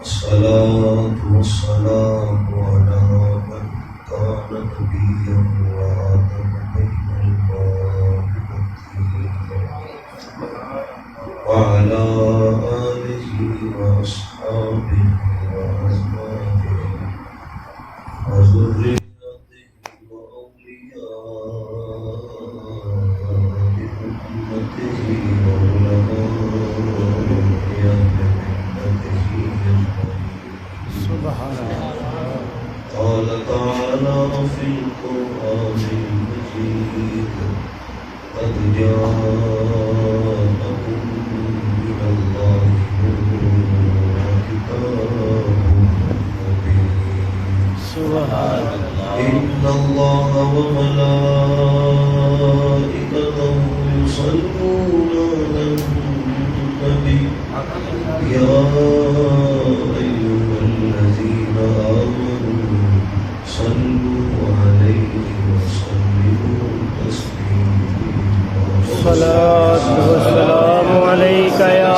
الصلاة والسلام على من كان نبيا وآدم بين الماء والطين وعلى آله وأصحابه وأزواجه وذريته وأولياء أمته قال تعالى في القرآن المجيد قد جاءكم من الله نور وكتاب مبين سبحان الله إن الله وملائكته يصلون على النبي يا أيها الذين آمنوا صلوا عليه وسلموا تسليما الصلاة والسلام عليك يا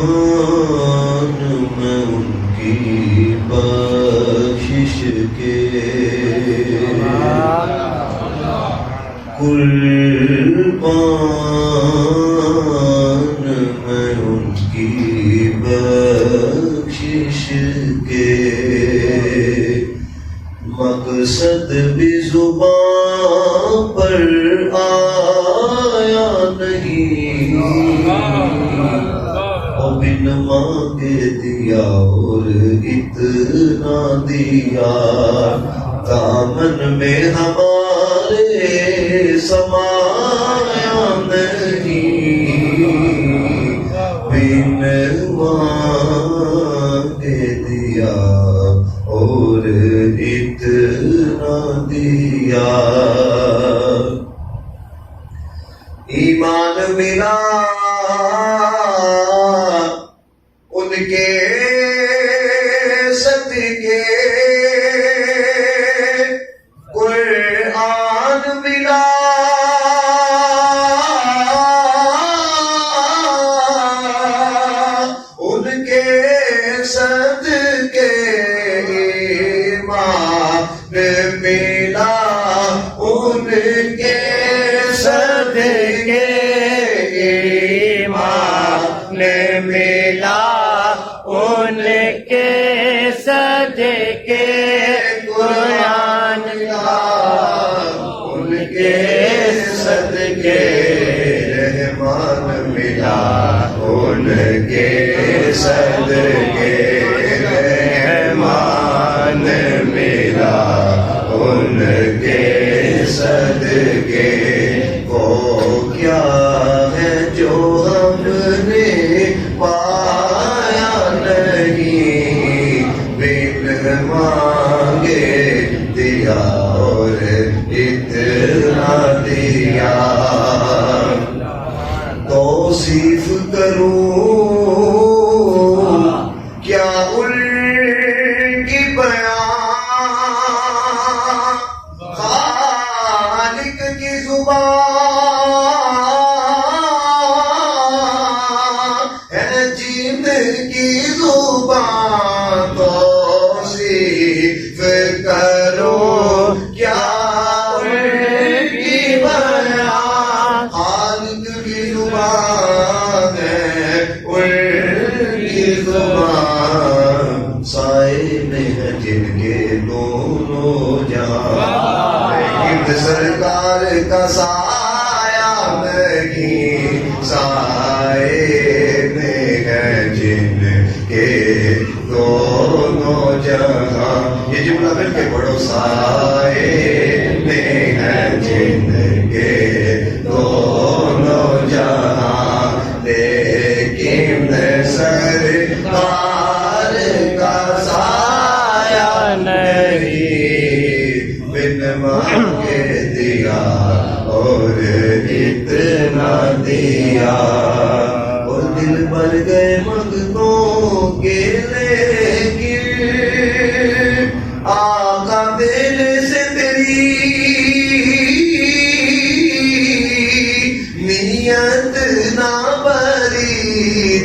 قربان میں ان کی بخشش کے قربان میں ان کی بخشش کے مقصد بھی زبان پر آیا نہیں اور بن مانگے دیا اور اتنا دیا دامن میں ہمارے سمایا نہیں بن مانگے دیا اور اتنا دیا ایمان ملا ان کے صدقے قرآن ملا ان کے صدقے ایمان ملا ان کے صدقے ایمان ملا ان کے صدقے قرآن ملا ان کے صدقے رحمان ملا ان کے صدقے رحمان ملا ان کے صدقے وہ کیا ہے جو ہم نے پایا نہیں بن مانگے دیا اور اتنا دیا توصیف کروں کیا ان کی بیان خالق کی زبان ہے جن کی زبان توصیف کرو کیا ان کی بیان خالق کی زبان ہے ان کی زبان سائے میں ہے جن کے دونوں جہاں سرکار کا سایہ نہیں سائے میں ہے جن کے دونوں جہاں یہ جملہ مل کے پڑھو سائے میں ہے جن کے دونوں جہاں لیکن سرکار کا سایہ نہیں، بن مانگے دیا اور اتنا دیا، اور دل بھر گئے منگتوں کے لیکن آقا دینے سے تیری نیت نہ بری،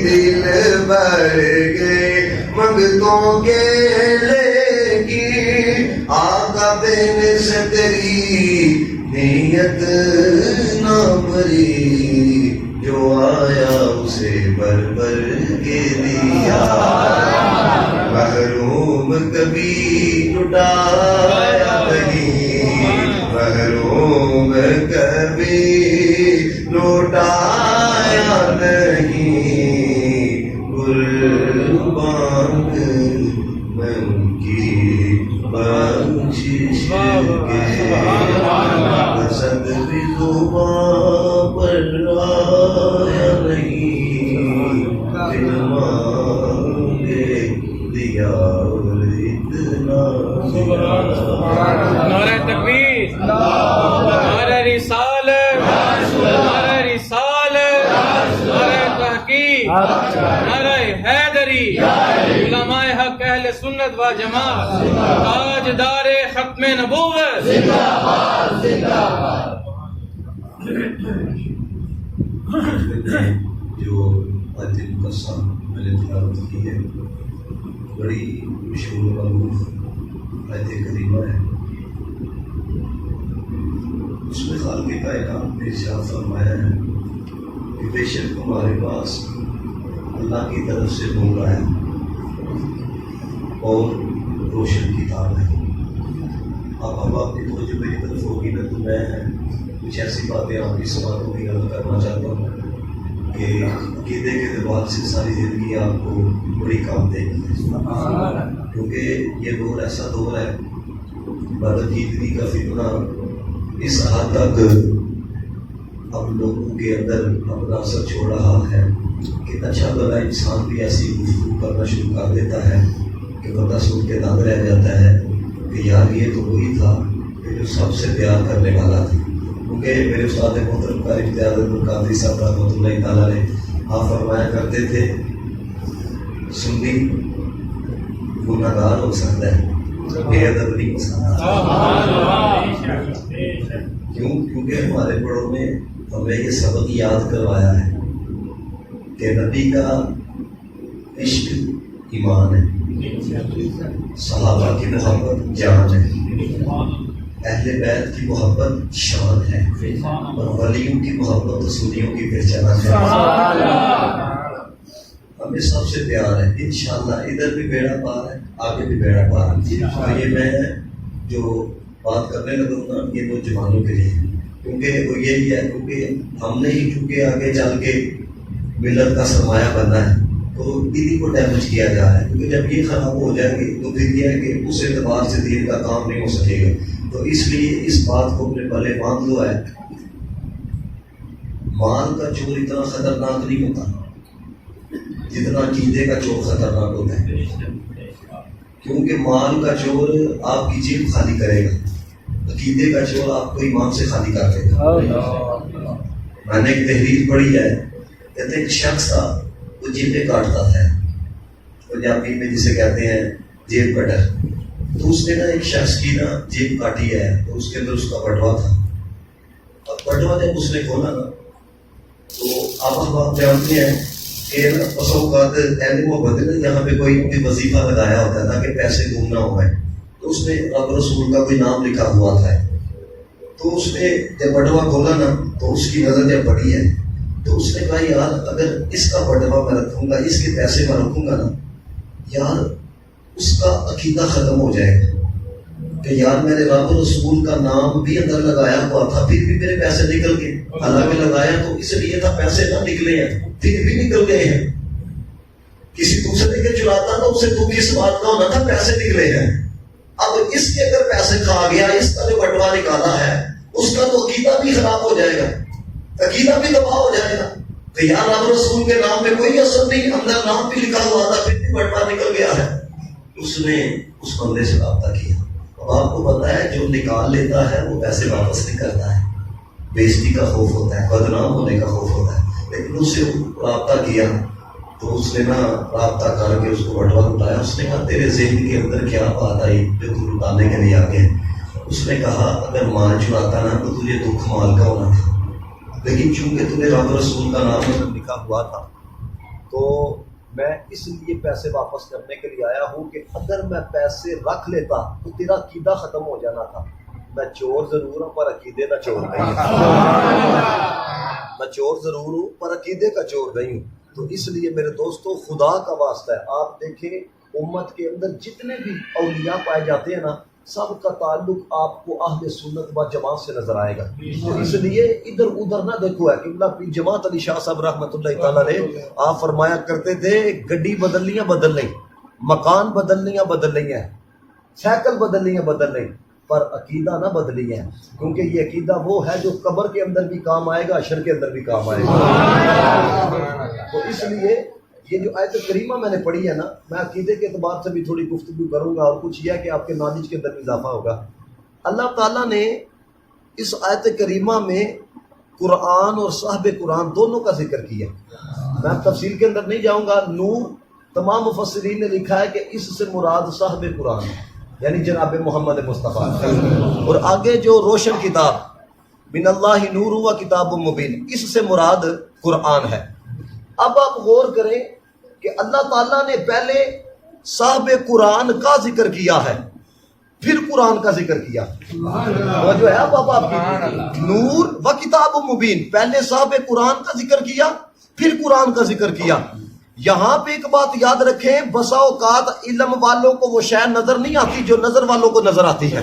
دل بھر گئے منگتوں کے لیکن آقا دینے سے تیری نیت نہ بری، جو آیا اسے بھر بھر کے دیا، محروم کبھی لٹایا نہیں، محروم کبھی لٹایا نہیں، قربان میں ان کی بخشش کے حسد بھی زبان پر آیا نہیں، دل مانگے دیا اور اتنا دیا۔ نعرہ تکبیر، نعرہ رسالت، نعرہ رسالت، نعرہ تحقیق، نعرہ حیدری، علماء حق اہل سنت و جماعت، تاجدار ختم نبوت، جو آیت مقدسہ میں نے تلاوت کی ہے، بڑی مشہور و معروف آیت کریمہ ہے۔ اس میں خالق کائنات نے ارشاد فرمایا ہے کہ بے شک ہمارے پاس اللہ کی طرف سے نور ہے اور روشن کتاب ہے۔ اب آپ کی توجہ میری طرف ہوگی نہ تو میں کچھ ایسی باتیں آپ کی سوالوں کی غلط کرنا چاہتا ہوں کہ عقیدے کے اعتبار سے ساری زندگی آپ کو بڑی کام دے گی، کیونکہ یہ دور ایسا دور ہے بدعقیدگی کا فتنہ اس حد تک اب لوگوں کے اندر اپنا اثر چھوڑ رہا ہے کہ اچھا بھلا انسان بھی ایسی گفتگو کرنا شروع کر دیتا ہے کہ بندہ سن کے دانگ رہ جاتا ہے کہ یار یہ تو وہی تھا کہ جو سب سے پیار کرنے والا تھا۔ کیونکہ میرے استاد محترم قاری امتیاز احمد قادری صاحب رحمۃ اللہ تعالیٰ نے آپ فرمایا کرتے تھے سنی گناہگار ہو سکتا ہے، بے ادب نہیں ہو سکتا۔ کیونکہ ہمارے بڑوں نے ہمیں یہ سبق یاد کروایا ہے کہ نبی کا عشق ایمان ہے، صحابہ کی محبت جان ہے، اہل بیت کی محبت شان ہے، اور ولیوں کی محبت و سنیوں کی پہچان ہے۔ ہمیں سب سے پیار ہے، انشاءاللہ ادھر بھی بیڑا پار ہے، آگے بھی بیڑا پار ہے۔ اور یہ میں جو بات کرنے لگا ہوں نا، یہ نوجوانوں کے لیے، کیونکہ وہ یہی ہے، کیونکہ ہم نے ہی چونکہ آگے چل کے ملت کا سرمایہ بننا ہے تو انہیں کو ڈیمیج کیا جا رہا ہے، کیونکہ جب یہ خراب ہو جائے گی تو پھر یہ ہے کہ اس اعتبار سے دین کا کام نہیں ہو سکے گا۔ تو اس لیے اس بات کو اپنے پلے باندھ لو ہے، مال کا چور اتنا خطرناک نہیں ہوتا جتنا عقیدے کا چور خطرناک ہوتا ہے، کیونکہ مال کا چور آپ کی جیب خالی کرے گا، عقیدے کا چور آپ کو ایمان سے خالی کر دے گا۔ میں نے ایک تحریر پڑھی ہے، کہتے ایک شخص تھا وہ جیبیں کاٹتا تھا، پنجابی میں جسے کہتے ہیں جیب کٹر، تو اس نے نا ایک شخص کی نا جیب کاٹی ہے، تو اس کے اندر اس کا بٹوا تھا۔ اب بٹوا جب اس نے کھولا نا تو اب ہم آپ جانتے ہیں کہ بس اوقات اہل محبت نے یہاں پہ کوئی وظیفہ لگایا ہوتا ہے تاکہ پیسے گم نہ ہو گئے، تو اس نے رب رسول کا کوئی نام لکھا ہوا تھا، تو اس نے جب بٹوا کھولا نا تو اس کی نظر جب پڑی ہے تو اس نے کہا یار اگر اس کا بٹوا میں رکھوں گا، اس کے پیسے میں رکھوں گا نا، یار اس کا عقیدہ ختم ہو جائے گا کہ یار میں نے رب رسول کا نام بھی اندر لگایا ہوا تھا پھر بھی میرے پیسے نکل گئے، حالانکہ لگایا تو اس لیے تھا پیسے نہ نکلے ہیں پھر بھی نکل گئے ہیں۔ کسی دوسرے کے چراتا تو اسے دکھ اس بات کا ہونا تھا پیسے نکلے ہیں، اب اس کے اگر پیسے کھا گیا، اس کا جو بٹوا نکالا ہے اس کا تو عقیدہ بھی خراب ہو جائے گا، عقیدہ بھی تباہ ہو جائے گا۔ کہ یار رب رسول کے نام میں کوئی اثر نہیں، اندر نام بھی لکھا ہوا تھا پھر بھی بٹوا نکل گیا ہے. اس نے اس بندے سے رابطہ کیا. اب آپ کو پتا ہے جو نکال لیتا ہے وہ پیسے واپس نہیں کرتا ہے، بےزتی کا خوف ہوتا ہے، بدنام ہونے کا خوف ہوتا ہے. لیکن اس سے رابطہ کیا تو اس نے نا رابطہ کر کے اس کو بٹوا لٹایا. اس نے کہا تیرے ذہن کے اندر کیا بات آئی جو تو لٹانے کے لیے آگے؟ اس نے کہا اگر مال چراتا نا تو تجھے دکھ مال کا ہونا تھا، لیکن چونکہ تجھے رب رسول کا نام لکھا ہوا تھا تو میں اس لیے پیسے واپس کرنے کے لیے آیا ہوں کہ اگر میں پیسے رکھ لیتا تو تیرا عقیدہ ختم ہو جانا تھا. میں چور ضرور ہوں پر عقیدے کا چور نہیں ہوں. میں چور ضرور ہوں پر عقیدے کا چور نہیں ہوں. تو اس لیے میرے دوستو خدا کا واسطہ ہے، آپ دیکھیں امت کے اندر جتنے بھی اولیاء پائے جاتے ہیں نا سب کا تعلق آپ کو اہل سنت و جماعت سے نظر آئے گا. تو اس لیے ادھر ادھر نہ دیکھو ہے. قبلہ پیر جماعت علی شاہ صاحب رحمۃ اللہ تعالیٰ نے آپ فرمایا کرتے تھے گڈی بدلنیاں بدل نہیں، مکان بدلنیاں بدل نہیں ہے، سائیکل بدلنیاں بدل نہیں، پر عقیدہ نہ بدلی ہے، کیونکہ یہ عقیدہ وہ ہے جو قبر کے اندر بھی کام آئے گا، حشر کے اندر بھی کام آئے گا. تو اس لیے یہ جو آیت کریمہ میں نے پڑھی ہے نا، میں عقیدے کے اعتبار سے بھی تھوڑی گفتگو کروں گا اور کچھ یہ ہے کہ آپ کے نالج کے اندر بھی اضافہ ہوگا. اللہ تعالیٰ نے اس آیت کریمہ میں قرآن اور صاحب قرآن دونوں کا ذکر کیا. میں تفصیل کے اندر نہیں جاؤں گا. نور تمام مفسرین نے لکھا ہے کہ اس سے مراد صاحب قرآن یعنی جناب محمد مصطفیٰ، اور آگے جو روشن کتاب من اللہ نور و کتاب مبین، اس سے مراد قرآن ہے. اب آپ غور کریں کہ اللہ تعالیٰ نے پہلے صاحب قرآن کا ذکر کیا ہے پھر قرآن کا ذکر کیا. جو ہے بابا نور و کتاب مبین، پہلے صاحب قرآن کا ذکر کیا پھر قرآن کا ذکر کیا. یہاں پہ ایک بات یاد رکھیں، بسا اوقات علم والوں کو وہ شے نظر نہیں آتی جو نظر والوں کو نظر آتی ہے.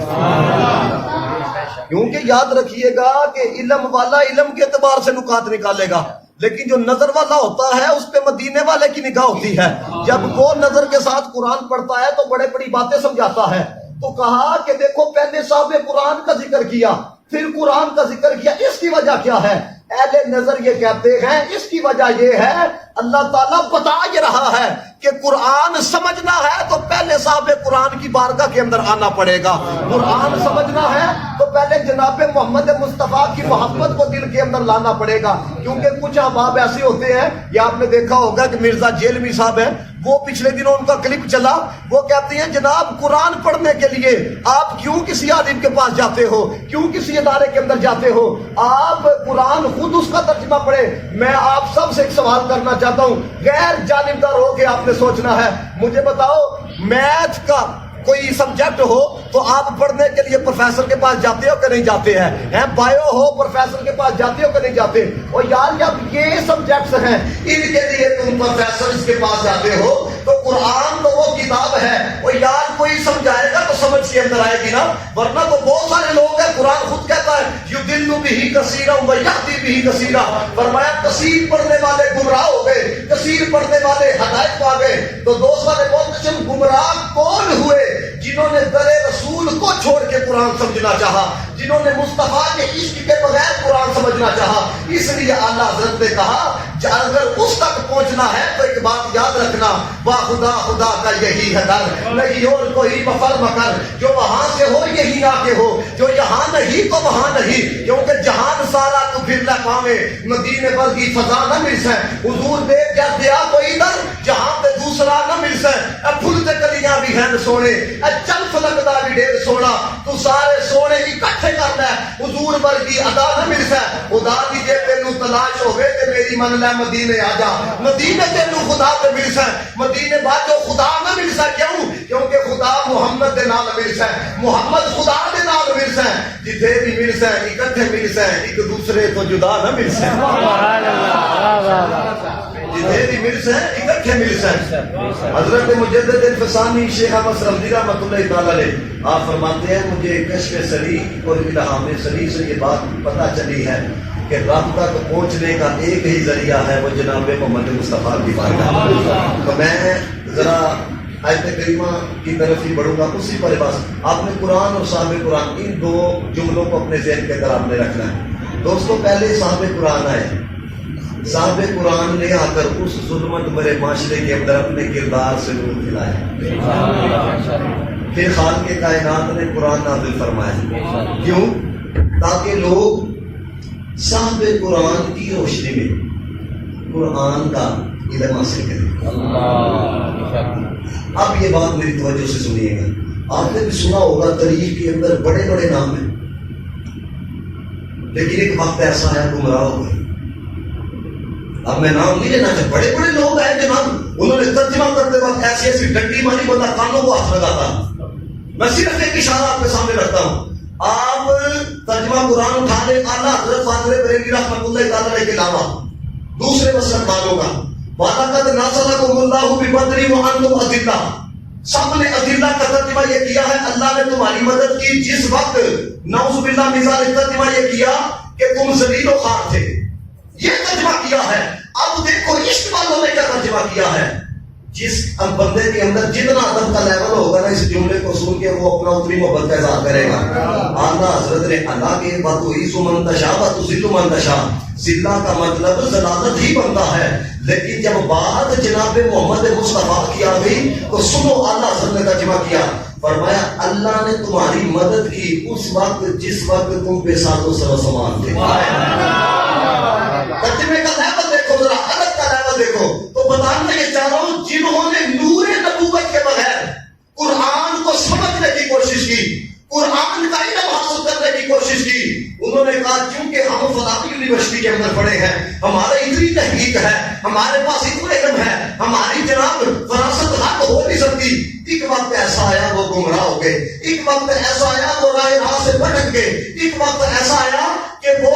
کیونکہ یاد رکھیے گا کہ علم والا علم کے اعتبار سے نکات نکالے گا، لیکن جو نظر والا ہوتا ہے اس پہ مدینے والے کی نگاہ ہوتی ہے. جب وہ نظر کے ساتھ قرآن پڑھتا ہے تو بڑے بڑی باتیں سمجھاتا ہے. تو کہا کہ دیکھو پہلے صاحب قرآن کا ذکر کیا پھر قرآن کا ذکر کیا. اس کی وجہ کیا ہے؟ اہل نظر یہ کہتے ہیں اس کی وجہ یہ ہے اللہ تعالیٰ بتا یہ رہا ہے کہ قرآن سمجھنا ہے تو پہلے صاحب قرآن کی بارگاہ کے اندر آنا پڑے گا. قرآن سمجھنا ہے تو پہلے جناب محمد مصطفیٰ کی محبت کو دل کے اندر لانا پڑے گا. کیونکہ کچھ احباب ایسے ہوتے ہیں، یہ آپ نے دیکھا ہوگا کہ مرزا جیلوی صاحب ہیں، وہ پچھلے دنوں ان کا کلپ چلا، وہ کہتے ہیں جناب قرآن پڑھنے کے لیے آپ کیوں کسی عالم کے پاس جاتے ہو، کیوں کسی ادارے کے اندر جاتے ہو، آپ قرآن خود اس کا ترجمہ پڑھے. میں آپ سب سے ایک سوال کرنا چاہتا ہوں، غیر جانبدار ہو کے آپ نے سوچنا ہے. مجھے بتاؤ میتھ کا کوئی سبجیکٹ ہو تو آپ پڑھنے کے لیے پروفیسر کے پاس جاتے ہو کہ نہیں جاتے ہیں؟ بایو ہو پروفیسر کے پاس جاتے ہو کہ نہیں جاتے؟ اور یار جب یہ سبجیکٹس ہیں ان کے لیے تم پروفیسر کے پاس جاتے ہو تو قرآن تو وہ کتاب ہے، اور یار کوئی سمجھائے گا تو سمجھ کے اندر آئے گی نا. ورنہ تو بہت سارے لوگ ہیں، قرآن خود کہتا ہے یضل بہ کثیرا و یہدی بہ کثیرا. فرمایا کثیر پڑھنے والے گمراہ ہو گئے، کثیر پڑھنے والے ہدایت پا گئے. تو دوستوں نے بہت گمراہ کون ہوئے؟ جنہوں نے در رسول کو چھوڑ کے قرآن سمجھنا چاہا، جنہوں نے مصطفیٰ کے عشق کے بغیر قرآن سمجھنا چاہا. اس لیے اعلیٰ حضرت نے کہا اگر اس تک پہنچنا ہے تو ایک بات یاد رکھنا، وا خدا خدا کا یہی ہے در، نہیں اور کوئی بفر مکر. جو وہاں سے ہو یہی آ کے ہو، جو یہاں نہیں تو وہاں نہیں. کیونکہ جہان سارا تو پھر نہ پاوے، مدینے پر کی فضا نہ مل سے. حضور دیکھ کیا دیا کوئی در جہاں پہ دوسرا نہ مل سے. پھولتے کلیاں بھی ہیں سونے، چل فلکدا بھی ڈھیر سونا. تو سارے سونے اکٹھے کرنا ہے، حضور ورگی ادا نہ مل سے. خدا دی جے تینوں تلاش ہوے تے میری من لے مدینے آ جا. مدینے تینوں خدا تے مل سے، مدینے باجو خدا نہ مل سے. کیوں؟ کیونکہ خدا محمد دے نال مل سے، محمد خدا دے نال مل سے. جتھے بھی مل سے اکٹھے مل سے، ایک دوسرے تو جدا نہ مل سے. سبحان اللہ. جتھے بھی مل سے اکٹھے مل سے. حضرت مجدد الفسانی شیخ احمد سرمدی رحمۃ اللہ تعالیٰ علیہ آپ فرماتے ہیں مجھے کشف سری اور الہام سری سے یہ بات پتہ چلی ہے کہ رب تک پہنچنے کا ایک ہی ذریعہ ہے، وہ جناب محمد مصطفیٰ کی بارگاہ. تو میں ذرا آیت کریمہ کی طرف ہی بڑھوں گا اسی پر. بس آپ نے قرآن اور صاحب قرآن ان دو جملوں کو اپنے ذہن کے اندر آپ نے رکھنا ہے. دوستوں پہلے صاحب قرآن آئے، صاحب قرآن نے آ کر اس ظلمت برے معاشرے کے اندر اپنے کردار سے نور کھلایا. پھر خالق کائنات نے قرآن نازل فرمایا. کیوں؟ تاکہ لوگ صاحب قرآن کی روشنی میں قرآن کا علم حاصل کریں. اب یہ بات میری توجہ سے سنیے گا. آپ نے بھی سنا ہوگا تاریخ کے اندر بڑے بڑے نام ہیں، لیکن ایک وقت ایسا ہے گمراہ ہو گئے. اب میں نام نہیں لینا چاہتا، بڑے بڑے لوگ ہیں جناب، انہوں نے ترجمہ کرتے وقت ایسی ایسی ڈنڈی ماری بندہ کانوں کو ہاتھ لگاتا. میں صرف ایک اشارہ آپ کے سامنے رکھتا ہوں. آپ ترجمہ قرآن اٹھا لیں اعلیٰ حضرت فاضل بریلوی رحمۃ اللہ تعالی کے علاوہ دوسرے مسلک والوں کا وَلَقَدْ نَصَرَكُمُ اللَّهُ بِبَدْرٍ وَأَنْتُمْ أَذِلَّةٌ، سب نے اذلہ کا ترجمہ یہ کیا ہے اللہ نے تمہاری مدد کی جس وقت. نعوذ باللہ من ذالک ترجمہ یہ کیا کہ تم ذلیل و خوار تھے. یہ ترجمہ کیا ہے. اب دیکھو عشق والوں نے کیا ترجمہ کیا ہے. جس بندے کے اندر جتنا ادب کا لیول ہوگا نا اس جملے کو سن کے وہ اپنا اتنی محبت کا اظہار کرے گا. اعلیٰ حضرت نے اللہ کے بات ہوئی سمن تشا وتذل من تشا. ذلہ کا مطلب ضلالت ہی بنتا ہے، لیکن جب بات جناب محمد مصطفیٰ کی آ گئی تو سنو اعلیٰ حضرت نے ترجمہ کیا. فرمایا اللہ نے تمہاری مدد کی اس وقت جس وقت تم بے ساز و سامان تھے. ترجمے کا لیول دیکھو ذرا، ادب کا لیول دیکھو. تو بتانا یہ چاہ رہا ہوں جنہوں نے نور نبوت کے بغیر قرآن کو سمجھنے کی کوشش کی، قرآن کا علم حاصل کرنے کی کوشش کی، انہوں نے کہا کیونکہ ہم فلاحی یونیورسٹی کے اندر پڑھے ہیں، ہمارے اتنی تحقیق ہے، ہمارے پاس اتنا علم ہے، ہماری جناب فراست حق ہو نہیں سکتی. ایک وقت ایسا آیا وہ گمراہ ہو گئے، ایک وقت ایسا آیا وہ راہ سے بھٹک گئے، ایک وقت ایسا آیا کہ وہ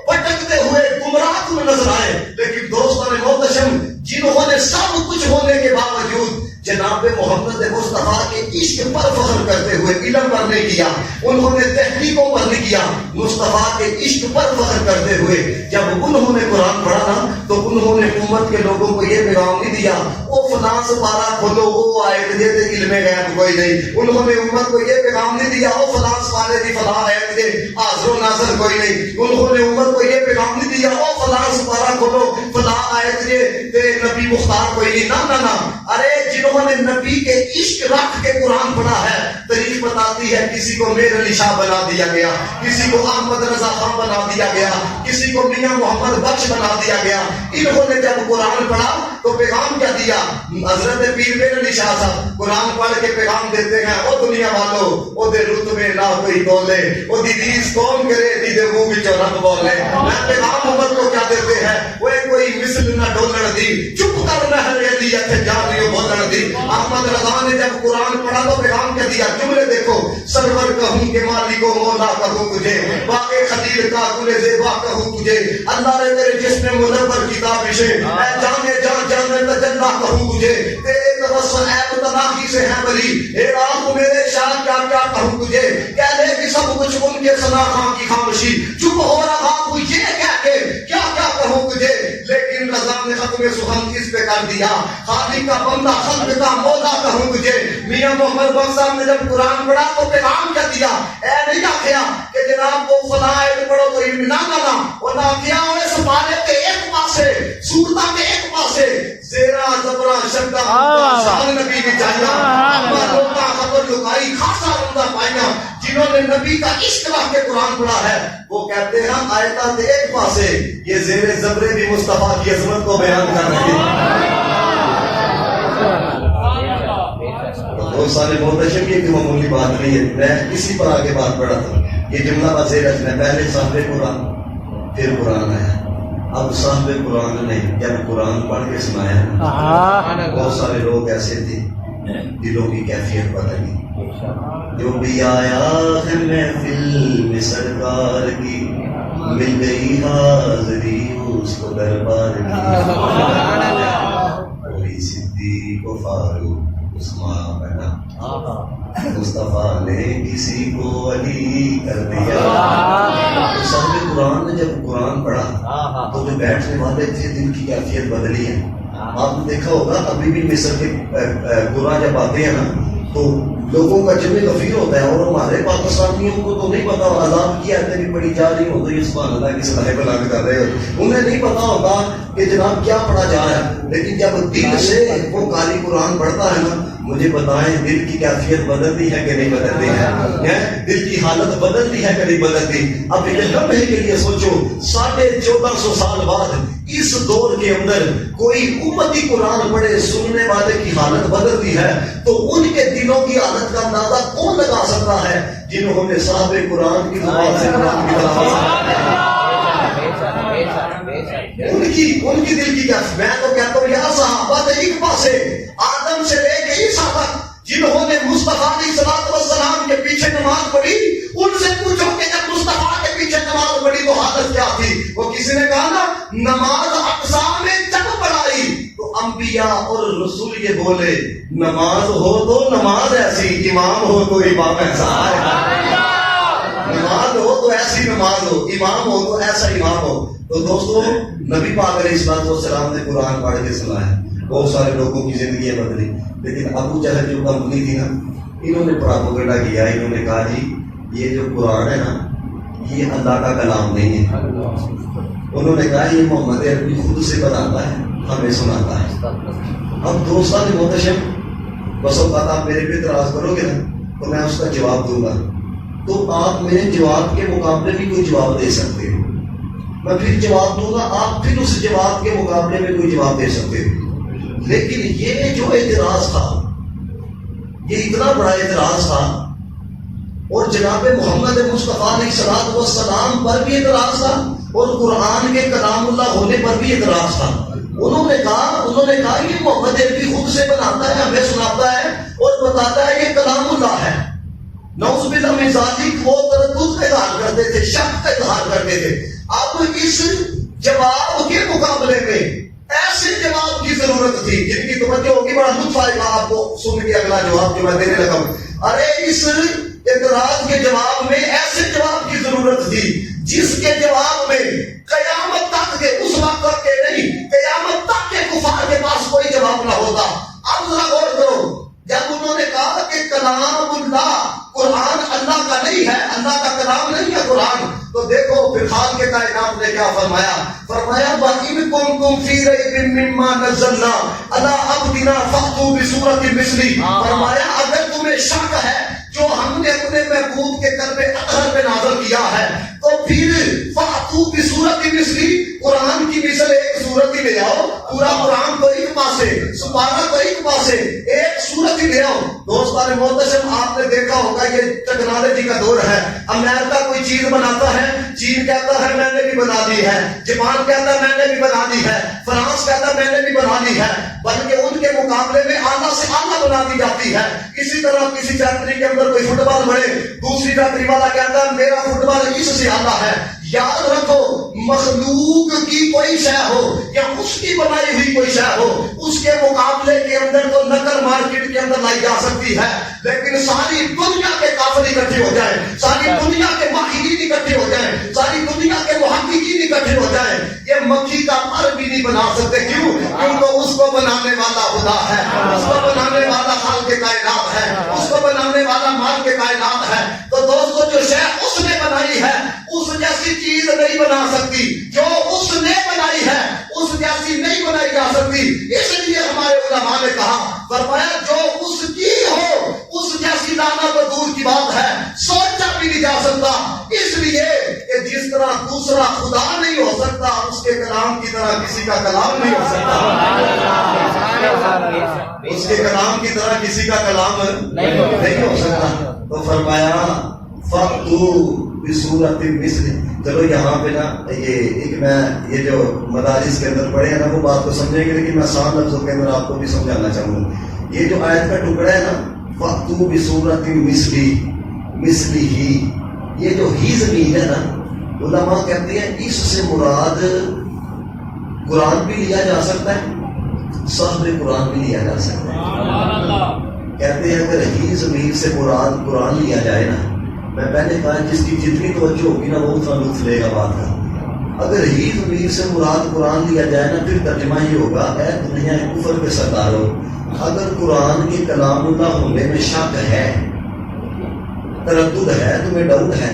بھٹکتے ہوئے گمراہ تمہیں نظر آئے. لیکن دوستان محتشم، جنہوں نے سب کچھ ہونے کے باوجود جناب محمد مصطفیٰ کے عشق پر فخر کرتے ہوئے علم پر نہیں کیا، انہوں نے تحقیقوں پر نہیں کیا، مصطفیٰ کے عشق پر فخر کرتے ہوئے جب انہوں نے قرآن پڑھا نا تو انہوں نے امت کے لوگوں کو یہ پیغام نہیں دیا وہ فلاں سپارہ کھولو وہ آیت دے تے علم غیب کوئی نہیں. انہوں نے امت کو یہ پیغام نہیں دیا وہ فلاں سپارے دی فلاں آیت دے حاضر و ناظر کوئی نہیں. انہوں نے امت کو یہ پیغام نہیں دیا وہ فلاں سپارہ کھولو فلاں آیت دے تے نبی مختار کوئی نہیں. نہ نہ نہ، ارے جنہوں نے نبی کے عشق رکھ کے قرآن پڑھا ہے تاریخ بتاتی ہے کسی کو میر علی شاہ بنا دیا گیا، کسی کو احمد رضا خان بنا دیا گیا، کسی کو میاں محمد بخش بنا دیا گیا. انہوں نے جب قرآن پڑھا تو پیغام کیا دیا؟ حضرت پیر میر علی شاہ صاحب قرآن پڑھ کے پیغام دیتے ہیں او دنیا والو او دے رتبے نہ کوئی تولے او دی دیس کون کرے دی دے منہ وچوں رب بولے. میں پیغام امت کو کیا دیتے ہیں وہ کوئی مثل نہ ڈولن دی چپ کر نہ ہے دی تے جان لیو بولن دی. احمد رضا نے جب قرآن پڑھا تو پیغام کیا دیا؟ جملے دیکھو، سرور کہوں کہ مالک و مولا کہوں تجھے، باقی خلیل کا گل زیبا کہوں تجھے، اللہ نے تیرے جسم منور کتاب سے اے جانے جان جانے تجلا کہوں تجھے، تیرے توسل عیب تناہی سے ہے بلی، اے رات میرے شان کیا کیا کہوں تجھے. کہہ دے کہ سب کچھ ان کے ثنا خان کی خاموشی، چپ ہو رہا تو یہ کہہ کے کیا کیا کہوں تجھے. لیکن رضا نے ختم سخن اس پہ کر دیا، خالق کا بندہ خلق کا مولا کہوں تجھے. میاں محمد بخش صاحب نے جب قرآن پڑھا تو پیغام کیا دیا؟ اے نہیں آخیا کہ جناب وہ فلاں آیت پڑھو تو علم نہ نہ، وہ نہ کیا اس پارے کے ایک پاسے سورتا کے ایک پاسے زیرا زبرا شبدہ شان نبی بھی چاہیا اما لوکا خبر لکائی خاصا بندہ پائیا. جنہوں نے نبی کا عشق رکھ کے قرآن پڑھا ہے وہ کہتے ہیں آیتات ایک پاسے یہ زیر زبرے بھی مصطفیٰ کی عظمت کو بیان کر رہے ہیں. بہت سارے محتشم یہ کہ معمولی بات نہیں ہے. میں اسی پر آگے بات پڑھا تھا یہ جملہ بازیر رکھنا. پہلے صاحب قرآن پھر قرآن آیا. اب صاحب قرآن نے جب قرآن پڑھ کے سنایا بہت سارے لوگ ایسے تھے دلوں کی کیفیت بدلی. جو بھی آیا ہے محفل میں سرکار کی مل گئی حاضری اس کو دربار کی. کوئی صدیق و فاروق عثمان بنا مصطفیٰ نے کسی کو ولی کر دیا. صاحب قرآن نے جب قرآن پڑھا تو جو بیٹھنے والے تھے دل کی کیفیت بدلی ہے. آپ نے دیکھا ہوگا ابھی بھی مصر کے قرآن جب آتے ہیں نا تو لوگوں کا جمع کفیر ہوتا ہے، اور ہمارے پاکستانیوں کو تو نہیں پتا، عذاب کی آیتیں بھی پڑھی جا رہی ہوتی ہے، سبحان اللہ کی صلاح بلند کر رہے ہو، انہیں نہیں پتا ہوتا کہ جناب کیا پڑھا جا رہا ہے، لیکن جب دل سے وہ قاری قرآن پڑھتا ہے نا، مجھے بتائیں دل کی کیفیت بدلتی ہے کہ نہیں بدلتی ہے؟ دل کی حالت بدلتی ہے کہ نہیں بدلتی؟ اب ایک لمحے کے لیے سوچو 1450 سال بعد اس دور کے اندر کوئی امتی قرآن پڑھے سننے والے کی حالت بدلتی ہے تو ان کے دلوں کی حالت کا اندازہ کون لگا سکتا ہے جنہوں نے صاحب قرآن کی زبان سے قرآن کی تلاوت ان کی دل کی کیا؟ میں تو کہتا ہوں یا صحابہ ایک پاسے آدم سے لے کے عیسیٰ تک جنہوں نے مصطفیٰ علیہ الصلوۃ والسلام کے پیچھے نماز پڑھی، ان سے پوچھو کہ جب مصطفیٰ کے پیچھے نماز پڑھی تو حالت کیا تھی؟ وہ کسی نے کہا نا نماز اقصا میں جب پڑھائی تو انبیاء اور رسول یہ بولے نماز ہو تو نماز ایسی، امام ہو تو امام ایسا ہے، نماز ہو تو ایسی نماز ہو، امام ہو تو ایسا امام ہو۔ تو دوستو نبی پاک علیہ الصلوۃ والسلام نے قرآن پڑھ کے سنایا، بہت سارے لوگوں کی زندگیاں بدلی، لیکن ابو جہل جو کمپنی تھی نا، انہوں نے پراپوگنڈا کیا، انہوں نے کہا جی یہ جو قرآن ہے نا یہ اللہ کا کلام نہیں ہے، انہوں نے کہا یہ محمد عربی خود سے بناتا ہے ہمیں سناتا ہے۔ اب دوستان محتشم بس اوقات آپ میرے پہ اعتراض کرو گے نا تو میں اس کا جواب دوں گا، تو آپ میرے جواب کے مقابلے بھی کوئی جواب دے سکتے ہو، میں پھر جواب دوں گا، آپ پھر اس جواب کے مقابلے میں کوئی جواب دے سکتے ہو، لیکن یہ جو اعتراض تھا یہ اتنا بڑا اعتراض تھا، اور جناب محمد مصطفیٰ علیہ الصلوۃ والسلام پر بھی اعتراض تھا اور قرآن کے کلام اللہ ہونے پر بھی اعتراض تھا۔ انہوں نے کہا یہ محمد عربی خود سے بناتا ہے ہمیں سناتا ہے اور بتاتا ہے یہ کلام اللہ ہے۔ نعوذ باللہ من ذالک، وہ تردد کا اظہار کرتے تھے، شک کا اظہار کرتے تھے۔ اب اس جواب کے مقابلے میں ایسے جواب کی ضرورت تھی جن کی توجہ ہوگی، بڑا لطف آئے گا آپ کو سن کے اگلا جواب جو میں دینے لگا ہوں۔ ارے اس اعتراض کے جواب میں ایسے جواب کی ضرورت تھی جس کے جواب میں قیامت تک کے، اس وقت تک کے نہیں، قیامت تک کے کفار کے پاس کوئی جواب نہ ہوتا۔ اب ذرا غور کرو، جب انہوں نے کہا کہ کلام اللہ، قرآن اللہ کا نہیں ہے، اللہ کا کلام نہیں ہے قرآن، تو دیکھو پھر خالق کائنات نے کیا فرمایا؟ فرمایا وَإِن كُنتُمْ فِي رَيْبٍ مِّمَّا نَزَّلْنَا عَلَىٰ عَبْدِنَا فَأْتُوا بِسُورَةٍ مِثْلِهِ، فرمایا اگر تمہیں شک ہے جو ہم نے اپنے محبوب کے قلب اطہر پہ نازل کیا ہے تو پھر فَأْتُوا بِسُورَةٍ مِثْلِهِ، قرآن کی مثل ایک سورت ہی لے آؤ، پورا قرآن تو ایک پاسے، سپارہ تو ایک پاسے، ایک سورت ہی لے آؤ۔ دوستان محتشم آپ نے دیکھا ہوگا یہ ٹیکنالوجی کا دور ہے، امریکہ کوئی چیز بناتا ہے، چین کہتا ہے میں نے بھی بنا دی ہے، جاپان کہتا ہے میں نے بھی بنا دی ہے، فرانس کہتا ہے میں نے بھی بنا دی ہے، بلکہ ان کے مقابلے میں اعلیٰ سے اعلیٰ بنا دی جاتی ہے۔ اسی طرح کسی فیکٹری کے اندر کوئی فٹ بال بنے، دوسری فیکٹری والا کہتا ہے میرا فٹ بال اس سے اعلیٰ ہے۔ یاد رکھو مخلوق کی کوئی شے ہو یا اس کی بنائی ہوئی کوئی شے ہو، اس کے مقابلے کے اندر تو نقل مارکیٹ کے اندر لائی جا سکتی ہے، لیکن ساری دنیا کے کافر اکٹھے ہو جائیں، ساری دنیا کے ماہرین اکٹھے ہو جائیں، ساری دنیا کے محققین اکٹھے ہو جائیں، یہ مکھی کا پر بھی نہیں بنا سکتے۔ کیوں؟ کیونکہ اس کو بنانے والا خدا ہے، اس کو بنانے والا خالق کائنات ہے، اس کو بنانے والا مالک کائنات ہے۔ تو دوستو جو شے اس نے بنائی ہے اس جیسی چیز نہیں بنا سکتی، جو اس نے بنائی ہے اس جیسی نہیں بنائی جا سکتی۔ اس لیے ہمارے علماء نے کہا، فرمایا جو اس کی ہو اس جیسی لانا تو دور کی بات ہے، سوچا بھی نہیں جا سکتا۔ اس لیے کہ جس طرح دوسرا خدا نہیں ہو سکتا اس کے کلام کی طرح کسی کا کلام نہیں ہو سکتا، اس کے کلام کی طرح کسی کا کلام نہیں ہو سکتا۔ تو فرمایا فَأْتُوا بِسُورَةٍ مِثْلِهِ۔ چلو یہاں پہ نا یہ جو مدارس کے اندر پڑھے ہیں نا وہ بات کو سمجھیں گے، لیکن میں آسان لفظوں کے اندر آپ کو بھی سمجھانا چاہوں گا۔ یہ جو آیت کا ٹکڑا ہے نا فَأْتُوا بِسُورَةٍ مِثْلِهِ، یہ جو ہی ضمیر ہے نا، علماء کہتے ہیں اس سے مراد قرآن بھی لیا جا سکتا ہے، صاحب قرآن بھی لیا جا سکتا ہے۔ کہتے ہیں اگر ہی ضمیر سے مراد قرآن لیا جائے نا، میں پہلے کہا جس کی جتنی توجہ ہوگی نا وہ اتنا لطف لے گا بات کا، اگر ہی ضمیر سے مراد قرآن لیا جائے نا پھر ترجمہ یہ ہوگا اے دنیا کفر کے سردارو، اگر قرآن کے کلام اللہ ہونے میں شک ہے، تردد ہے، تمہیں ڈاؤٹ ہے،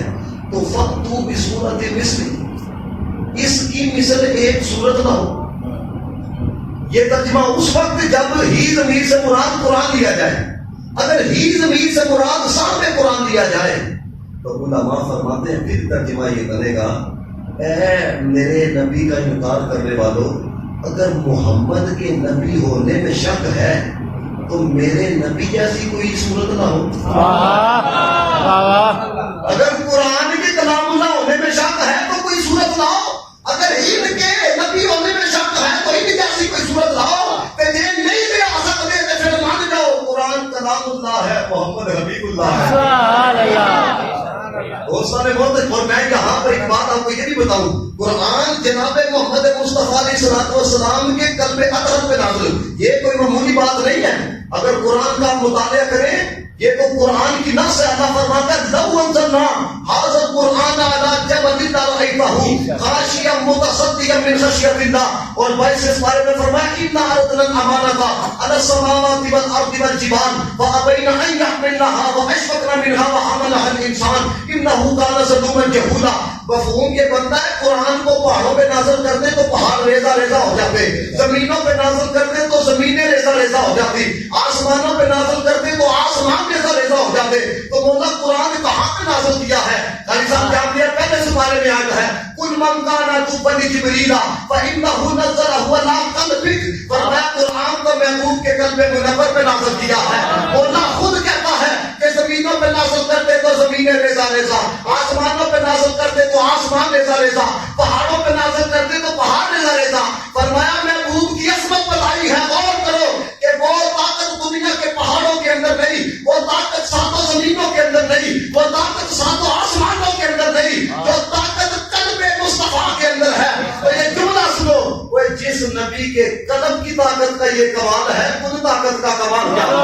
تو فَأْتُوا بِسُورَةٍ مِثْلِهِ، اس کی مثل ایک صورت نہ ہو۔ یہ ترجمہ اس وقت جب ہی ضمیر سے مراد قرآن لیا جائے، اگر ہی ضمیر سے مراد صاحب قرآن لیا جائے تو علماء فرماتے ہیں پھر ترجمہ یہ بنے گا اے میرے نبی کا انکار کرنے والوں، اگر محمد کے نبی ہونے میں شک ہے تو میرے نبی جیسی کوئی صورت نہ ہو۔ اگر قرآن کے کلام اللہ ہونے میں شک ہے تو کوئی صورت نہ ہو، اگر ان کے نبی ہونے میں شک ہے تو ان جیسی کوئی صورت نہ ہو، کہ یہ نہیں لے آ سکتے تو پھر مان جاؤ قرآن کلام اللہ ہے، محمد حبیب اللہ ہے۔ دوستاں نے بہت، اور میں یہاں پر ایک بات آپ کو یہ بھی بتاؤں، قرآن جناب محمد مصطفیٰ علیہ السلام کے قلب اطہر پہ نازل، یہ کوئی معمولی بات نہیں ہے۔ اگر قرآن کا مطالعہ کریں، یہ تو قرآن کی نص ہے۔ اللہ فرماتا ہے لو انزلنا ھذا القرآن علی جبل لرأیتہ خاشعا متصدعا من خشیۃ اللہ، اور بائیس اس بارے میں فرمایا انا عرضنا الامانۃ علی السماوات والارض والجبال فابین ان یحملنها واشفقن منها وحملها الانسان انه کان ظلوما جہولا۔ مفہوم یہ بنتا ہے قرآن کو پہاڑوں پہ نازل کرتے تو پہاڑ ریزہ ریزہ ہو جاتے، زمینوں پہ نازل کرتے تو زمینیں ریزہ ریزہ ہو جاتی، آسمانوں پہ نازل کرتے تو آسمان ریزہ ریزہ ہو جاتے۔ تو مولا قرآن کہاں پہ نازل کیا ہے؟ قاری صاحب جان لیا پہلے سے بارے میں آیا ہے کل من کان عدوا لجبریل فانه نزله على قلبك، فرمایا قرآن کو محبوب کے قلب منور پہ نازل کیا ہے۔ مولا خود کہتا ہے کہ زمینوں پہ نازل کرتے تو زمینیں ریزہ ریزہ، آسمانوں پہ نازل کرتے تو آسمان ریزہ ریزہ، پہاڑوں پہ نازل کرتے تو پہاڑ ریزہ ریزہ۔ فرمایا محبوب کی عظمت بتائی ہے، غور کرو کہ وہ طاقت دنیا کے پہاڑوں کے اندر نہیں، وہ طاقت ساتوں زمینوں کے اندر نہیں، وہ طاقت ساتوں آسمانوں کے اندر نہیں، جو طاقت قلب مصطفیٰ کے اندر ہے۔ تو یہ جملہ سنو، وہ جس نبی کے قلب کی طاقت کا یہ کمال ہے، کل طاقت کا کمال کیا ہے؟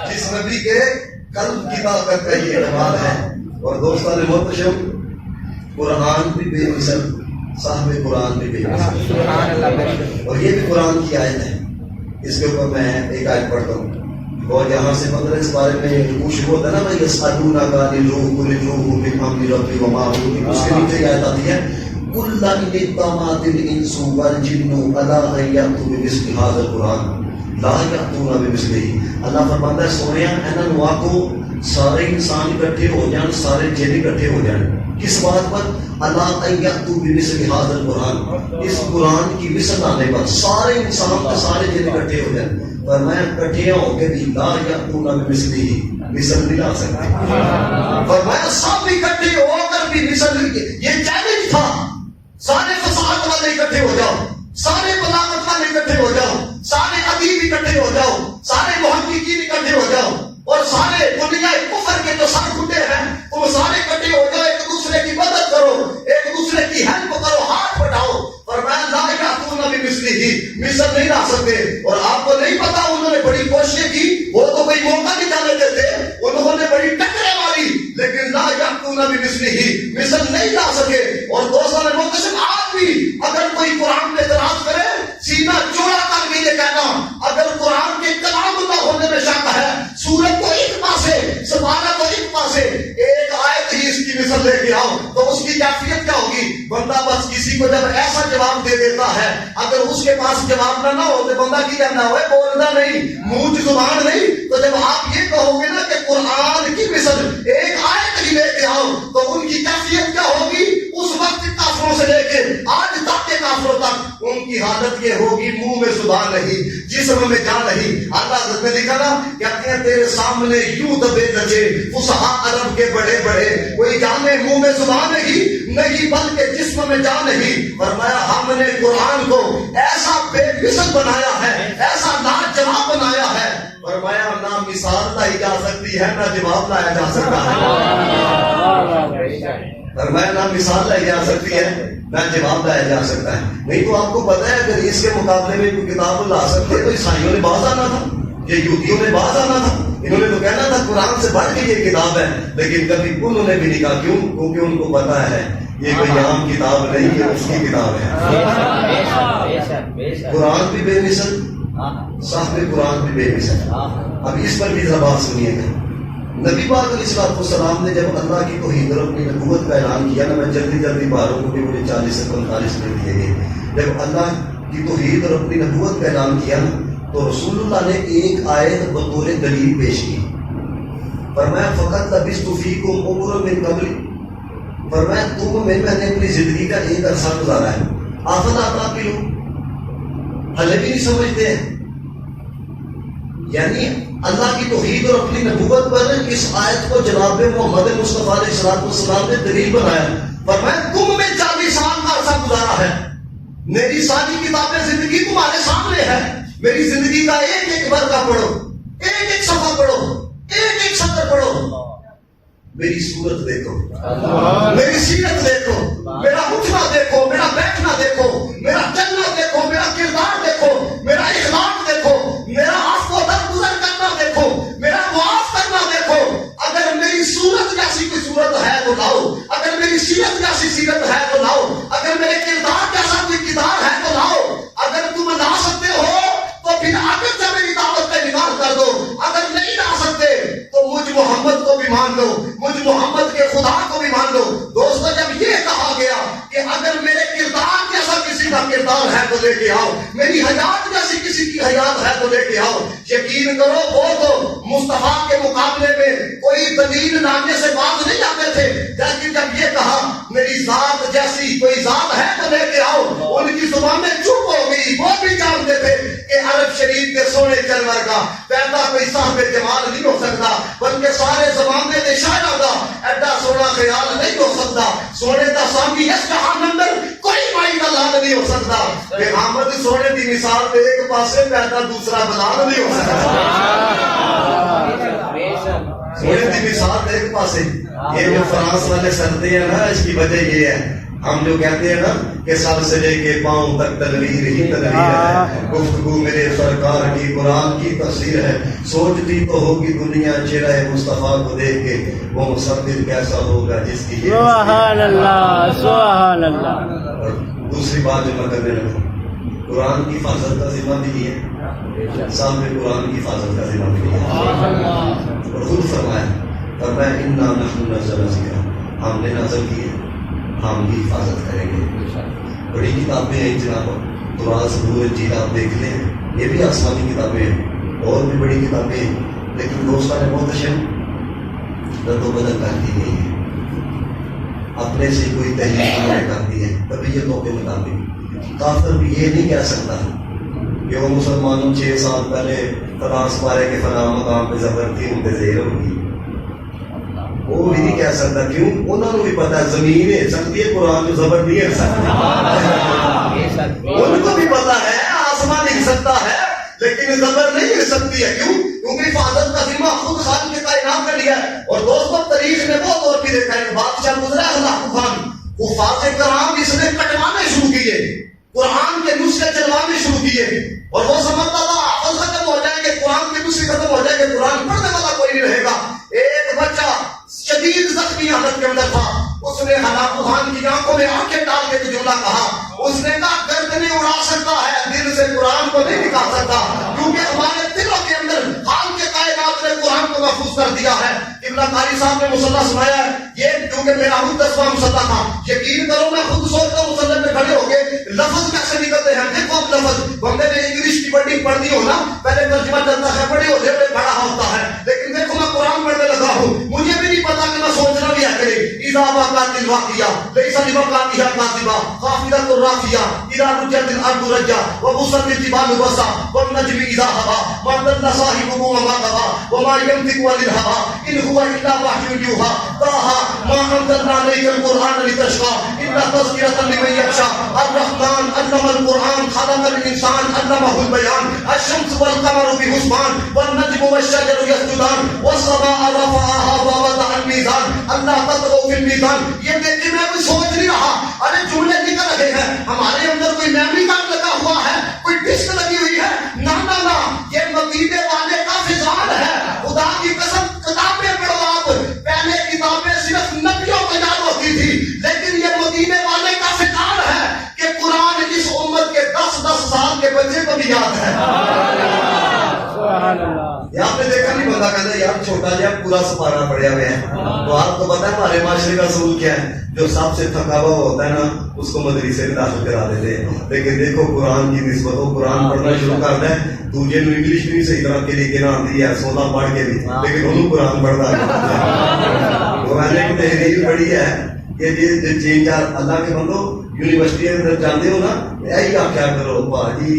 جس نبی کے قلب کی طاقت کا یہ کمال ہے۔ اور دوستان محتشم، قرآن بھی بے مثل، صاحب قرآن بھی بے مثل، اور یہ بھی قرآن کی آیت ہے۔ اس کے اوپر میں ایک آیت پڑھتا ہوں اور یہاں سے مطلب اس بارے میں رکوع شروع ہوتا ہے نا بھائی یسألونک عن الروح قل الروح من امر ربی وما اوتیتم، اس کے نیچے یہ آیت آتی ہے قل ان اجتمعت الانس والجن علی ان یأتوا بمثل ھذا القرآن لا یأتون بمثلہ۔ اللہ فرماتا ہے سونیا انہاں نو آکھو سارے انسان اکٹھے ہو جان، سارے جن اکٹھے ہو جان، کس بات پر؟ اللہ ان یأتوا بمثل ھذا القرآن، اس قرآن کی مثل لانے پر سارے انسان کے سارے جن اکٹھے ہو جائیں۔ فرمایا اکٹھے ہو کے بھی لا یأتون بمثلہ، مثل نہیں لا سکتے۔ فرمایا سب اکٹھے ہو کر بھی مثل، یہ چیلنج تھا، سارے فصاحت والے اکٹھے ہو جاؤ، سارے بلاغت والے اکٹھے ہو جاؤ، سارے ادیب اکٹھے ہو جاؤ، سارے محققین اکٹھے ہو جاؤ، اور سارے دنیا کفر کے جو سر ٹوٹے ہیں تم سارے اکٹھے ہو جاؤ، ایک دوسرے کی مدد کرو، ایک دوسرے کی ہیلپ کرو، ہاتھ بٹاؤ۔ فرمایا لا یأتون بمثلہ، مثل نہیں لا سکتے۔ اور آپ کو نہیں پتا انہوں نے بڑی کوششیں کی، وہ تو کوئی موقع نہیں جانے دیتے، انہوں نے بڑی ٹکریں ماری، لیکن لا یأتون بمثلہ، مثل نہیں لا سکے۔ اور دوستان محتشم، آج بھی اگر کوئی قرآن پہ اعتراض کرے سینہ چوڑا کر کے یہ کہنا اگر قرآن کے کلام اللہ ہونے میں شک ہے، سورت کو ایک پاسے، سپارہ کو ایک پاسے، ایک آیت ہی اس کی مثل لے کے آؤ تو اس کی کیفیت کیا ہوگی؟ بندہ بس کسی کو جب ایسا جواب دے دیتا ہے، اگر اس کے پاس جواب نہ ہو تو بندہ کی کرنا ہو بولنا نہیں، منہ زبان نہیں۔ تو جب آپ یہ کہو گے نا کہ قرآن کی مثل ایک آیت ہی لے کے آؤ تو ان کی کیفیت کیا ہوگی؟ اس وقت کافروں سے لے کے آج تک کے کافروں تک ان کی حالت یہ ہوگی منہ میں زبان نہیں، جسم میں جان نہیں۔ اللہ نے لکھا نا کہتے ہیں تیرے سامنے یوں دبے دچے فصحاء عرب کے بڑے بڑے، کوئی جانے منہ میں زبان نہیں بلکہ جسم میں جان نہیں۔ فرمایا ہم نے قرآن کو ایسا بے مثل بنایا ہے، ایسا لاجواب بنایا ہے، فرمایا نہ مثال لائی جا سکتی ہے نہ جواب لایا جا سکتا ہے۔ فرمایا نہ مثال لائی جا سکتی ہے نہ جواب لایا جا سکتا ہے۔ نہیں تو آپ کو پتہ ہے اگر اس کے مقابلے میں کوئی کتاب لا سکتے تو عیسائیوں نے باز آنا تھا، یہ یہودیوں نے باز آنا تھا، انہوں نے تو کہنا تھا قرآن سے بڑھ کے یہ کتاب ہے، لیکن کبھی انہوں نے بھی نہیں کہا. کیوں؟ کیونکہ ان کو پتا ہے یہ کوئی عام کتاب نہیں ہے، اس کی کتاب ہے. قرآن بھی بے مثل، صاحب قرآن بھی بے مثل. اب اس پر بھی ذرا بات سنیے گا. نبی پاک علیہ السلام نے جب اللہ کی توحید اور اپنی نبوت کا اعلان کیا نا، میں جلدی جلدی باروں کو بھی مجھے 40 سے 45 منٹ دیے گئے. جب اللہ کی توحید اور اپنی نبوت کا اعلان کیا نا، تو رسول اللہ نے ایک آیت بطور دلیل پیش کی. فرمایا فقط لبثت فیکم عمرا من قبلی، فرمایا تم میں نے اپنی زندگی کا ایک عرصہ گزارا ہے. افلا تعقلون، ہلے بھی نہیں سمجھتے ہیں. یعنی اللہ کی توحید اور اپنی نبوت پر اس آیت کو جناب محمد مصطفیٰ علیہ السلام نے دلیل بنایا. فرمایا تم میں 40 سال کا عرصہ گزارا ہے، میری ساری کتابیں زندگی تمہارے سامنے ہے. میری زندگی کا ایک ایک ورقہ پڑھو، ایک ایک صفحہ پڑھو، ایک ایک سطر پڑھو. میری صورت دیکھو، میری سیرت دیکھو، میرا اٹھنا دیکھو، میرا بیٹھنا دیکھو، میرا چلنا دیکھو، میرا کردار دیکھو، میرا اخلاق دیکھو، میرا عفو و درگزر کرنا دیکھو، میرا معاف کرنا دیکھو. اگر میری صورت جیسی کوئی صورت ہے تو لاؤ، اگر میری سیرت جیسی سیرت ہے تو لاؤ، اگر میرے کردار جیسا کوئی کردار ہے تو لاؤ. اگر تم لا سکتے ہو تو پھر آگے سے میری دعوت کا انکار کر دو. اگر نہیں لا سکتے تو مجھ محمد کو بھی مان لو، مجھ محمد کے خدا کو بھی مان لو. دوستو جب یہ کہا گیا کہ اگر میرے کردار جیسا کسی کا کردار ہے تو لے کے آؤ، میری حیات جیسی کسی کی حیات ہے تو لے کے آؤ، یقین کرو وہ تو مصطفیٰ کے مقابلے میں کوئی دلیل لانے سے باز نہیں آتے تھے. لیکن جب یہ کہا میری ذات جیسی کوئی ذات ہے تو لے کے آؤ، ان کی زبانیں چپ ہو گئی. وہ بھی جانتے تھے کہ عرب شریف کے سونے جانور کا پیدا کوئی صاحب جمال نہیں ہو سکتا، بلکہ سارے زمانے کے شاعروں کا ایڈا سونا خیال نہیں ہو سکتا. سونے کا سامی اس جہان اندر کوئی مائی کا لال نہیں ہو سکتا. پیغامبر سونے کی مثال پہ ایک پاسے پیدا دوسرا بلال نہیں ہو سکتا. سونے کی مثال ایک پاسے. یہ جو فرانس والے سرتے ہیں نا، اس کی وجہ یہ ہے ہم جو کہتے ہیں نا کہ سر سے لے کے پاؤں تک تنویر ہی تنویر ہے. گفتگو میرے سرکار کی قرآن کی تفسیر ہے. سوچتی تو ہوگی دنیا چہرہ مصطفیٰ کو دیکھ کے وہ مصدق کیسا ہوگا جس کی سبحان اللہ سبحان اللہ. اور دوسری بات جو میں کرنے لگا، قرآن کی حفاظت کا ذمہ بھی ہے، سامنے قرآن کی حفاظت کا ذمہ بھی ہے. اور خود فرمایا انا نحن نزلنا الذکر، ہم نے نازل کی ہے، ہم بھی حفاظت کریں گے. بڑی کتابیں ہیں جناب، قرآن زبور انجیل آپ دیکھ لیں، یہ بھی آسمانی کتابیں ہیں، اور بھی بڑی کتابیں ہیں. لیکن دوستان محتشم رد و بدل کرتی گئی ہے، اپنے سے کوئی تحریک نہیں کرتی ہے. کبھی یہ موقع مطابق کافر بھی یہ نہیں کہہ سکتا کہ وہ مسلمانوں 6 سال پہلے فلاں پارے کے فلاں مقام پہ زبر تھی ان پہ زیر ہوگی. وہ بھی نہیں کہہ سکتا. کیوں؟ انہوں نے بھی پتا ہے زمین ہل سکتی ہے، قرآن جو زبر نہیں ہل سکتی. ان کو بھی پتا ہے آسمان ہل سکتا ہے لیکن زبر نہیں ہل سکتی ہے. کیوں؟ کیونکہ حفاظت کا ذمہ خود خالق کے کائنات کا لیا ہے. اور دوستوں تاریخ نے بہت اور بھی دیکھا ہے، بادشاہ گزرا ہے اللہ خان، حفاظ کرام اس نے کٹوانے شروع کیے، قرآن کے نسخے چلوانے شروع کیے. اور وہ سمجھتا تھا حافظ ختم ہو جائیں گے، قرآن کے نسخے ختم ہو جائیں گے، قرآن پڑھنے والا کوئی نہیں رہے گا. ایک بچہ شدید زخمی حالت کے اندر تھا، اس نے ہلاکو خان کی آنکھوں میں آنکھیں ڈال کے جملہ کہا. اس نے کہا گردنیں اڑا سکتا ہے، دل سے قرآن کو نہیں نکال سکتا، کیونکہ ہمارے دلوں کے اندر حال کے کائنات نے قرآن کو محفوظ کر دیا ہے. ابن قاری صاحب نے مصلح سنایا ہے، یہ کیونکہ میرا خود 10واں مصلح تھا. یقین کرو میں خود سوچتا ہوں مصلح میں کھڑے ہو کے لفظ کیسے نکلتے ہیں. دیکھو اب لفظ بندے نے انگلش کی پڑھی پڑھنی ہو نا، پہلے ترجمہ چلتا ہے، بڑے ہوتے ہوئے بڑا ہوتا ہے. لیکن دیکھو میں قرآن پڑھنے لگا ہوں، مجھے بھی نہیں پتا کہ میں سوچنا بھی ہے کرے. اذا وقعت الواقعہ لیس لوقعتها کاذبہ خافضۃ رافعہ اذا رجت الارض رجا وبست الجبال بسا والنجم اذا هوى ما ضل صاحبه وما غوى وما ينطق عن الهوى ان هو الا وحی یوحى طه ما انزلنا عليك القرآن لتشقى الا تذکرة لمن یخشى الرحمن علم القرآن خلق الانسان علمه البیان الشمس والقمر بحسبان والنجم والشجر يسجدان والسماء رفعها ووضع الميزان اللہ تطغوا فی المیزان. یہ دیکھیں میں کوئی سوچ نہیں رہا، ارے جملے نکل رہے ہیں، ہمارے اندر کوئی میموری کارڈ لگا ہوا ہے، کوئی ڈسک لگی ہوئی ہے. نہ یہ مقیدے والے کا فضال ہے. خدا بچے کو بھی یاد ہے. سبحان اللہ. یہ آپ نے دیکھا نہیں بندہ کہتا ہے یار چھوٹا جہا پورا سپارہ پڑیا ہوا ہے. تو آپ کو پتا ہے ہمارے معاشرے کا اصول کیا ہے؟ جو سب سے تھکا ہوا ہوتا ہے نا اس کو مدرسے میں داخل کرا دیتے ہیں. لیکن دیکھو قرآن کی نسبت ہو, قرآن پڑھنا شروع کرتا ہے دوجے نو انگلش بھی صحیح طرح کے لکھے نہ آتی ہے 16 پڑھ کے بھی, لیکن انہوں قرآن پڑھنا ہے. تو میں نے ایک تحریر پڑھی ہے کہ جی چین چار اللہ کے بندو یونیورسٹی کے اندر جاتے ہو نا یہی آخیا کرو بھاجی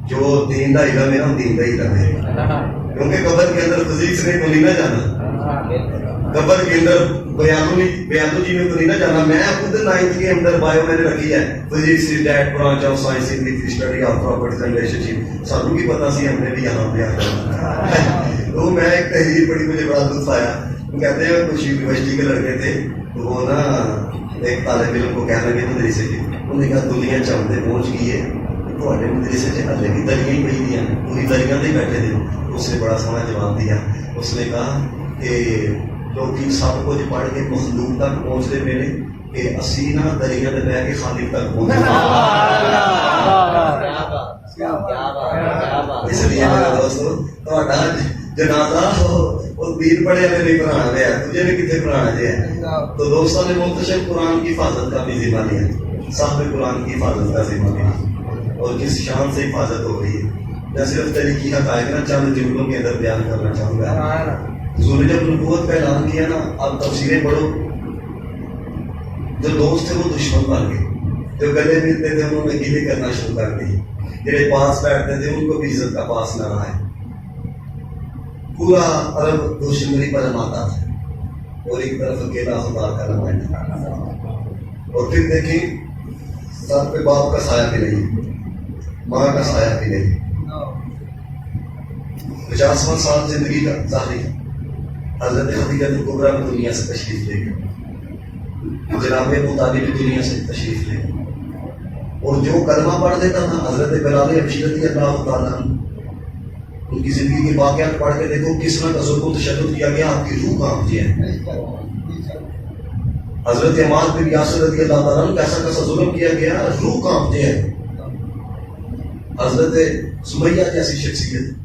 جو دین کا علم ہے نا دین کا علم ہے, کیونکہ قبر کے اندر فزکس نے تو نہیں نہ جانا, قبر کے اندر بیالوجی میں تو نہیں نہ جانا. میں خود 9th کے اندر بایو میں نے رکھی ہے physics that branch of science in the study of properties and relationship. سب کی پتہ سی ہم نے بھی یہاں پہ آنا. تو میں ایک تحریر پڑھی مجھے بڑا لطف آیا. وہ کہتے ہیں کچھ یونیورسٹی کے لڑکے تھے تو وہ نا ایک طالب علم کو کہنے لگے مدرسے کے, انہوں نے کہا دنیا چاہتے پہنچ گئی ہے تھوڑے مدرسے سے اللہ کی دریاں ہی پہ دیا پوری دریاں سے بیٹھے تھے. اس نے بڑا سونا جواب دیا. اس نے کہا کہ لوگ سب کچھ پڑھ کے مخلوق تک پہنچتے میرے کہ اسی نا دریا میں بہ کے خالق تک پہنچے. اس لیے میرے دوستو تھوڑا جنازہ وہ دین پڑھے ہمیں نہیں پڑھانا گیا, تجھے بھی کتنے پڑھانا گیا. تو دوستوں نے منتشر قرآن کی حفاظت کا بھی ذمہ لیا, صاحب قرآن کی حفاظت کا ذمہ لیا, اور کس شان سے حفاظت ہو رہی ہے. میں صرف طریقی حقائق نہ چند جملوں کے اندر بیان کرنا چاہوں گا. حضور نے جب نبوت کا اعلان کیا نا آپ تفسیریں پڑھو, جو دوست تھے وہ دشمن بن گئے, جو گلے ملتے تھے انہوں نے گلے کرنا شروع کر دی, جنہیں پاس بیٹھتے تھے ان کو بھی عزت کا پاس نہ رہا ہے. پورا عرب دشمنی پر ماتا تھا اور ایک طرف اکیلا خدا کا نمائندہ. اور پھر دیکھیں سر پہ باپ کا سایہ بھی نہیں, ماں کا سایہ بھی نہیں. 50واں سال زندگی کا ظاہری حضرت خدیجہ کبریٰ بھی دنیا سے تشریف لے گئے, جناب ابو طالب بھی دنیا سے تشریف لے گئے. اور جو کلمہ پڑھ دیتا تھا حضرت بلال حبشی رضی اللہ تعالیٰ عنہ, ان کی زندگی کے واقعات پڑھ کے دیکھو کس طرح کا ظلم و تشدد کیا گیا, آپ کی روح کانپتی ہے. حضرت عمار بن یاسر رضی اللہ تعالیٰ عنہ کیسا کیسا ظلم کیا گیا, روح کانپتے ہیں. حضرت سمیہ جیسی شخصیت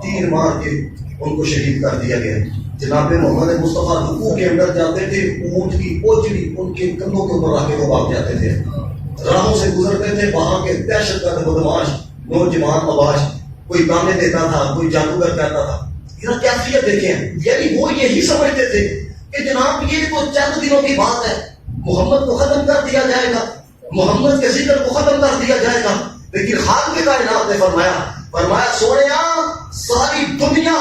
تیر مار کے ان کو شہید کر دیا گیا. جناب محمد مصطفیٰ رکوع کے اندر جاتے تھے, اونٹ کی اوجڑی ان کے کندھوں کے اوپر رکھ کے وہ بھاگ جاتے تھے. راہوں سے گزرتے تھے, وہاں کے دہشت گرد بدماش نوجوان مباش کوئی گانے دیتا تھا, کوئی جادوگر کہتا تھا. یہ کیفیت دیکھیں, یعنی وہ یہی سمجھتے تھے کہ جناب یہ تو چند دنوں کی بات ہے, محمد کو ختم کر دیا جائے گا, محمد کے ذکر کو ختم کر دیا جائے گا. لیکن خالق کائنات نے فرمایا سونیا ساری دنیا